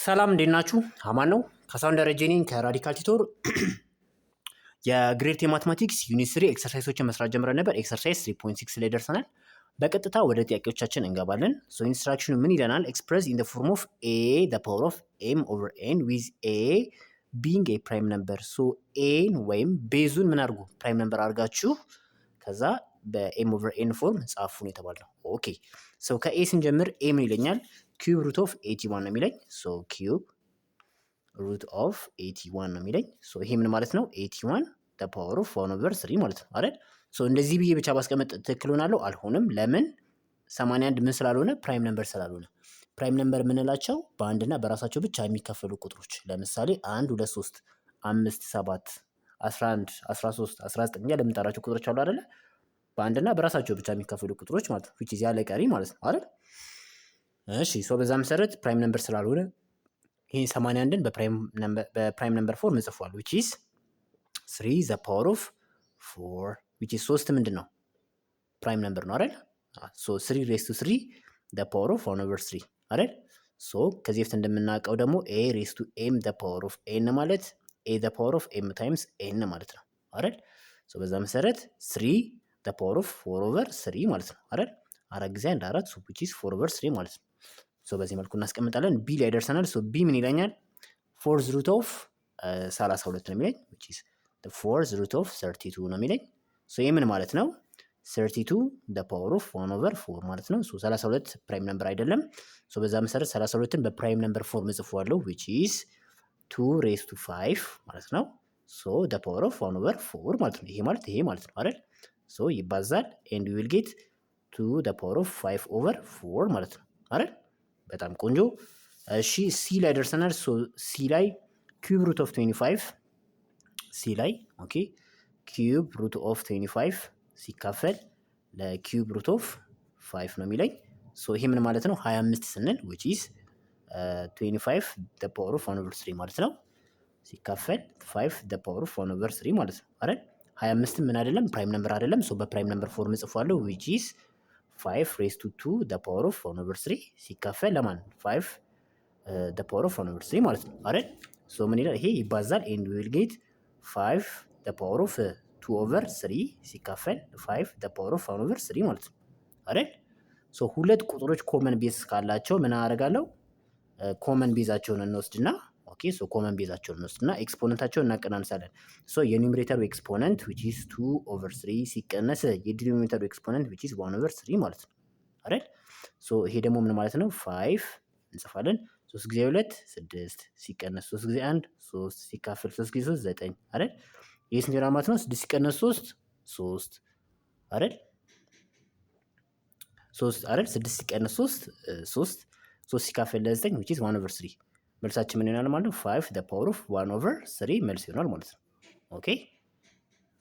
ሰላም እንዴት ናችሁ? አማን ነው። ካሳሁን ደረጀ ነኝ ከራዲካል ቲቶር። የግሬድ ማትማቲክስ ዩኒት 3 ኤክሰርሳይሶችን መስራት ጀምረን ነበር። ኤክሰርሳይዝ 3.6 ላይ ደርሰናል። በቀጥታ ወደ ጥያቄዎቻችን እንገባለን። ሶ ኢንስትራክሽኑ ምን ይለናል? ኤክስፕረስ ኢን ዘ ፎርም ኦፍ ኤ ዘ ፓወር ኦፍ ኤም ኦቨር ኤን ዊዝ ኤ ቢንግ ኤ ፕራይም ነምበር። ሶ ኤን ወይም ቤዙን ምን አድርጉ? ፕራይም ነምበር አድርጋችሁ ከዛ በኤም ኦቨር ኤን ፎርም ጻፉ ነው የተባለው። ኦኬ ሶ ከኤ ስንጀምር ኤ ምን ይለኛል? ኪዩብ ሩት ኦፍ 81 ነው የሚለኝ። ሶ ኪዩብ ሩት ኦፍ 81 ነው የሚለኝ። ሶ ይሄ ምን ማለት ነው? 81 ዘ ፓወር ኦፍ 1 ኦቨር 3 ማለት ነው አይደል? ሶ እንደዚህ ብዬ ብቻ ባስቀመጥ ትክክል ሆናለሁ? አልሆንም። ለምን? 81 ምን ስላልሆነ? ፕራይም ነምበር ስላልሆነ። ፕራይም ነምበር የምንላቸው በአንድና በራሳቸው ብቻ የሚከፈሉ ቁጥሮች፣ ለምሳሌ 1 2 3 5 7 11 13 19 እያለ የምንጠራቸው ቁጥሮች አሉ አይደለ? በአንድና በራሳቸው ብቻ የሚከፈሉ ቁጥሮች ማለት ነው። which is ያለ ቀሪ ማለት ነው አይደል? እሺ ሶ በዛ መሰረት ፕራይም ነምበር ስላልሆነ ይሄ 81ን በፕራይም ነምበር ፎርም ጽፏል። which is 3 the power of 4 which is 3 ምንድን ነው? ፕራይም ነምበር ነው አይደል? ሶ 3 raised to 3 the power of 1 over 3 አይደል? ሶ ከዚህ በፊት እንደምናውቀው ደግሞ a raised to m the power of n ማለት a the power of m times n ማለት ነው አይደል? ሶ በዛ መሰረት 3 the power of 4 over 3 ማለት ነው አይደል? አራት ጊዜ አንድ አራት which is 4 over 3 ማለት ነው። ሶ በዚህ መልኩ እናስቀምጣለን። ቢ ላይ ደርሰናል። ሶ ቢ ምን ይለኛል? ፎርዝ ሩት ኦፍ 32 ነው የሚለኝ which is the fourth root of 32 ነው የሚለኝ። ሶ ይሄ ምን ማለት ነው? 32 the power of 1 over 4 ማለት ነው። ሶ 32 ፕራይም ነምበር አይደለም። ሶ በዛ መሰረት 32ን በፕራይም ነምበር ፎርም እጽፈዋለሁ which is 2 raised to 5 ማለት ነው። ሶ the power of 1 over 4 ማለት ነው። ይሄ ማለት ነው አይደል? ሶ ይባዛል and we will get 2 the power of 5 over 4 ማለት ነው አይደል? በጣም ቆንጆ። እሺ ሲ ላይ ደርሰናል። ሶ ሲ ላይ ኪዩብ ሩት ኦፍ 25 ሲ ላይ ኦኬ ኪዩብ ሩት ኦፍ 25 ሲካፈል ለኪዩብ ሩት ኦፍ 5 ነው የሚለኝ። ሶ ይሄ ምን ማለት ነው? 25 ስንል which is 25 the power of 1 over 3 ማለት ነው ሲካፈል 5 the power of 1 over 3 ማለት ነው አይደል? 25 ምን አይደለም? ፕራይም ነምበር አይደለም። ሶ በፕራይም ነምበር ፎርም ጽፏለሁ which is 5 raised to 2 the power of 1 over 3 ሲካፈል ለማን 5 the power of 1 over 3 ማለት ነው አይደል? ሶ ምን ይላል? ይሄ ይባዛል and we will get 5 the power of 2 over 3 ሲካፈል 5 the power of 1 over 3 ማለት ነው አይደል? ሶ ሁለት ቁጥሮች ኮመን ቤዝ ካላቸው ምን አደርጋለሁ? ኮመን ቤዛቸውን እንወስድና ኦኬ ሶ ኮመን ቤዛቸውን እንወስድና ኤክስፖነንታቸውን እናቀናንሳለን። ሶ የኒውሜሬተሩ ኤክስፖነንት which is 2 over 3 ሲቀነስ የዲኖሚኔተሩ ኤክስፖነንት which is 1 over 3 ማለት ነው አይደል? ሶ ይሄ ደግሞ ምን ማለት ነው? 5 እንጽፋለን 3 ጊዜ 2 6 ሲቀነስ 3 ጊዜ 1 3 ሲካፈል 3 ጊዜ 3 9 አይደል? ይሄ ስንት ይሆናል ማለት ነው? 6 ሲቀነስ 3 3 አይደል? 3 አይደል? 6 ሲቀነስ 3 3 3 ሲካፈል ለ9 which is 1 over 3 መልሳችን ምን ይሆናል ማለት ነው? 5 the power of 1 over 3 መልስ ይሆናል ማለት ነው። ኦኬ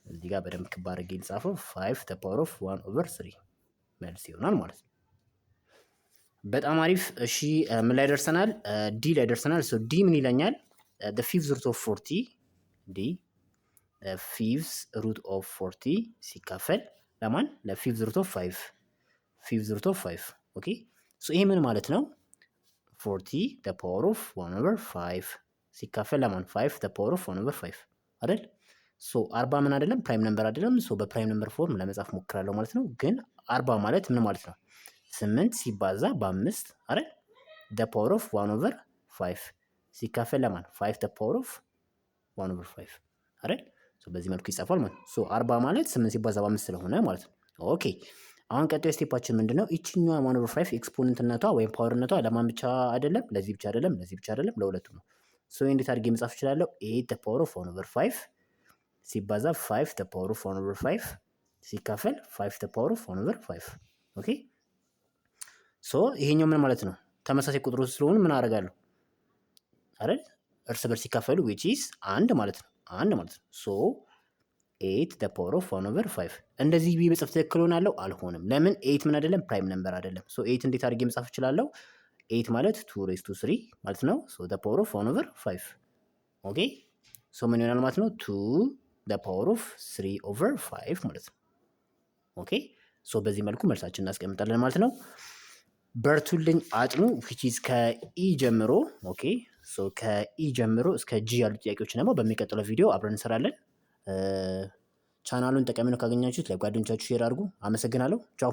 እዚህ ጋር በደንብ ክብ አድርጌ ልጻፈው 5 the power of 1 over 3 መልስ ይሆናል ማለት ነው። በጣም አሪፍ። እሺ ምን ላይ ደርሰናል? ዲ ላይ ደርሰናል። ሶ ዲ ምን ይለኛል? the fifth root of 40 ዲ fifth root of 40 ሲካፈል ለማን? ለfifth root of 5 fifth root of 5 ኦኬ ሶ ይሄ ምን ማለት ነው? 40 the power of 1 over 5 ሲካፈል ለማን? 5 the power of 1 over 5 አይደል? ሶ 40 ምን አይደለም? ፕራይም ነምበር አይደለም። ሶ በፕራይም ነምበር ፎርም ለመጻፍ ሞክራለሁ ማለት ነው። ግን 40 ማለት ምን ማለት ነው? 8 ሲባዛ በ5 አይደል? the power of 1 over 5 ሲካፈል ለማን? 5 the power of 1 over 5 አይደል? ሶ በዚህ መልኩ ይጻፋል ማለት ነው። ሶ 40 ማለት 8 ሲባዛ በ5 ስለሆነ ማለት ነው። ኦኬ አሁን ቀጣዩ ስቴፓችን ምንድነው? እቺኛዋ 1 over 5 ኤክስፖነንትነቷ ወይም ፓወርነቷ ለማን ብቻ አይደለም? ለዚህ ብቻ አይደለም፣ ለዚህ ብቻ አይደለም፣ ለሁለቱም ነው። ሶ እንዴት አድርጌ መጻፍ እችላለሁ? 8 the power of 1 over 5 ሲባዛ 5 the power of 1 over 5 ሲካፈል 5 the power of 1 over 5 ኦኬ ሶ ይሄኛው ምን ማለት ነው? ተመሳሳይ ቁጥሮች ስለሆኑ ምን አደርጋለሁ አይደል? እርስ በርስ ሲካፈሉ which is አንድ ማለት ነው። አንድ ማለት ነው። ሶ 8 the power of 1 over 5 እንደዚህ ቢ መጻፍ ትክክል ሆናለሁ? አልሆንም። ለምን? 8 ምን አይደለም? ፕራይም ነምበር አይደለም። ሶ 8 እንዴት አድርጌ መጻፍ እችላለሁ? 8 ማለት 2 raised to 3 ማለት ነው። ሶ the power of 1 over 5 ኦኬ ሶ ምን ይሆናል ማለት ነው? 2 the power of 3 over 5 ማለት ነው። ኦኬ ሶ በዚህ መልኩ መልሳችን እናስቀምጣለን ማለት ነው። በርቱልኝ አጥኑ which is ከኢ ጀምሮ ኦኬ ሶ ከኢ ጀምሮ እስከ ጂ ያሉ ጥያቄዎችን ደግሞ በሚቀጥለው ቪዲዮ አብረን እንሰራለን። ቻናሉን ጠቃሚ ነው ካገኛችሁት ለጓደኞቻችሁ ሼር አድርጉ። አመሰግናለሁ። ቻው